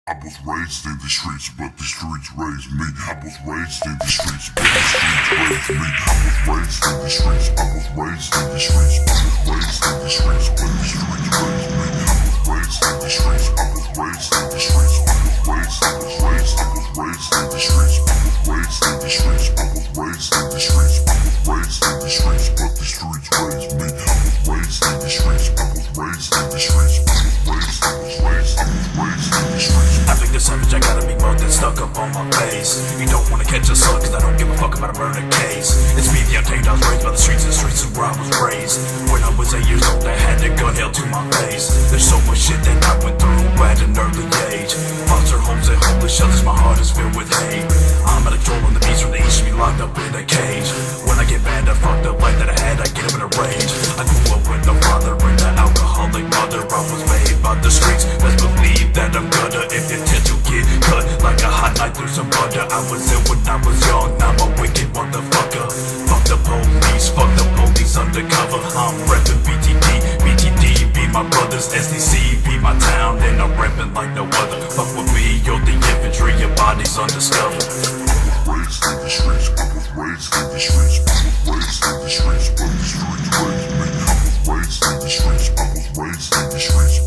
I was raised in the streets, but the streets raised me. I was raised in the streets, but the streets raised me. I was raised in the streets, I was raised in the streets, I was raised in the streets, but the streets raised me. I was raised in the streets, I was raised in the streets, I was raised in the streets, I was raised in the streets, I was raised in the streets, I was raised in the streets, I was raised in the streets, but the streets raised me. I was raised in the streets, I was raised in the streets, I was raised, I was raised, I was raised in the streets. I think the savage, I gotta be more than stuck up on my face. You don't wanna catch a slug, cause I don't give a fuck about a murder case. It's me, the untamed, I was raised by the streets, and the streets is where I was raised. When I was 8 years old, I had a gun held to my face. There's so much shit that I went through at an early age. Foster homes and homeless shelters, my heart is filled with hate. I'm out of control on the beast from the east, should be locked up in a cage. When I get mad, I fucked up life that I had, I get up in a rage. I grew up with a father and an alcoholic mother. I was made by the streets, best believe that I'm gonna. If your tend to get cut like a hot knife through some butter. I was ill when I was young, now I'm a wicked motherfucker. Fuck the police undercover. I'm reppin' BTD be my brothers, SDC be my town, and I'm reppin' like no other. Fuck with me, you're the infantry, your body's undiscovered. I was raised in the streets, I was raised in the streets, I was raised in the streets, but the streets raised me. I was raised in the streets, I was raised in the streets,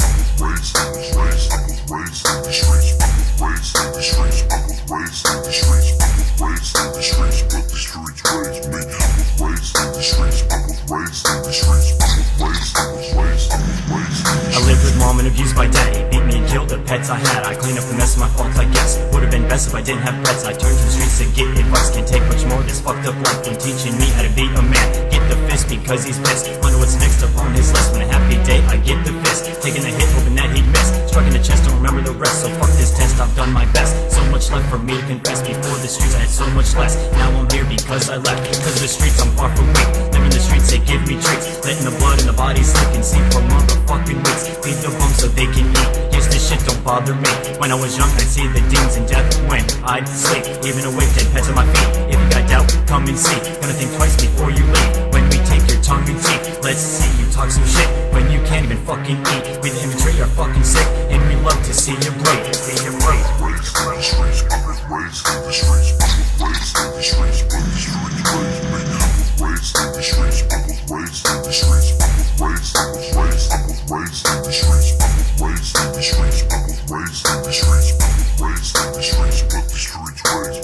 I was raised, I was raised, I was raised in the streets, I was raised in the streets, I was raised in the streets, I was raised in the streets, but the streets raised me. I was raised in the streets, I was raised in the streets, I was raised, I was raised, I was raised in the streets. I lived with mom and abused by daddy, beat me and killed the pets I had. I cleaned up the mess, my fault I guess. Would've been best if I didn't have pets. I turned to the streets to get advice. Can't take much more, this fucked up life ain't teaching me how to be a man. Get the fist because he's pissed. Wonder what's next up on his list. When a happy day, I get the fist. Taking a hit, hoping that he'd miss. Struck in the chest, don't remember the rest. So fuck this test, I've done my best. So much left for me to confess. Before the streets I had so much less. Now I'm here because I left. Cause the streets I'm far from weak. Living the streets, they give me treats. Letting the blood in the body slip and see for motherfucking weeks. Feed the bums so they can eat. Yes, this shit don't bother me. When I was young, I'd see the demons and death when I'd sleep. Even awake, dead pets on my feet. If you got doubt, come and see. Gonna think twice before you leave. When we take your tongue and teeth, let's see you talk some shit when you can't even fucking eat. We the infantry are fucking sick, and we love to see you bleed. I was raised in the streets, I was raised in the streets, I was raised in the streets, but the streets raised me. I was raised in the streets, I was raised in the streets, I was raised, I was raised, I was raised in the streets, I was raised in the streets, I was raised in the streets, I was raised in the streets, but the streets raised me.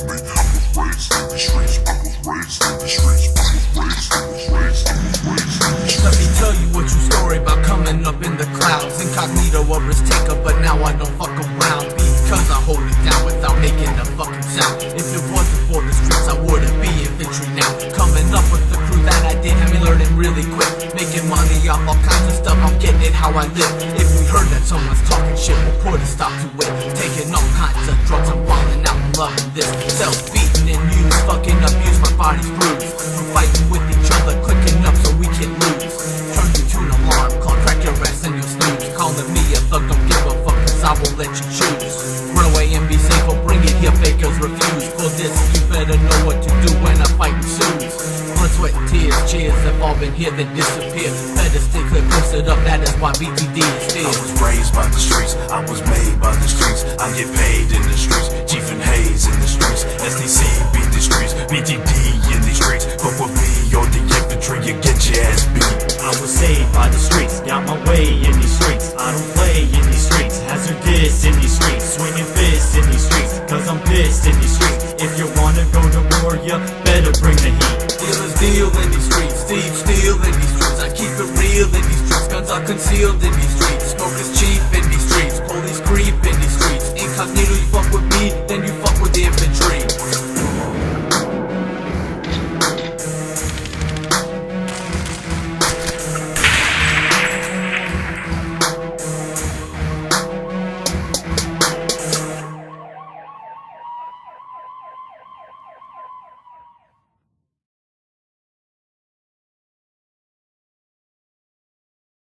I was raised in the streets, I was raised in the streets, I was raised, I was raised, I was raised in the streets. Let me tell you a true story about coming up in the clouds. Incognito or risk taker, but now I don't fuck around. Because I hold it down without making a fucking sound. If it wasn't for the streets, I wouldn't be infantry now. Coming up with the crew that I did had me learning really quick. Making money off all kinds of stuff, I'm getting it how I live. If we heard that someone's talking shit, we'll put a stop to it. Taking all kinds of drugs, I'm falling out and loving this. Self-beating and used, fucking abuse, my body's bruised. From fighting with each other, clicking up so we can lose. Turn you to an alarm, call, crack your ass and you'll snooze. Calling me a thug, don't give a fuck, cause I will let you choose. Run away and be safe, or bring it here, fakers refuse. For this, you better know what to do when a fight ensues. Blood, sweat, and tears, cheers have all been here, then disappear. Better stay clear, posted up, that is why BTD is here. I was raised by the streets, I was made by the streets. I get paid in the streets, Chief and Hayes in the streets. SDC beat the streets, BTD in the streets. But with me, you're the infantry, you get your ass beat. I was saved by the streets, got my way in these streets. I don't play in these streets, hazardous in these streets. Swinging fists in these streets, cause I'm pissed in these streets. If you wanna go to war, you better bring the heat. Dealers deal in these streets, thieves steal in these streets. I keep it real in these streets, guns are concealed in these streets.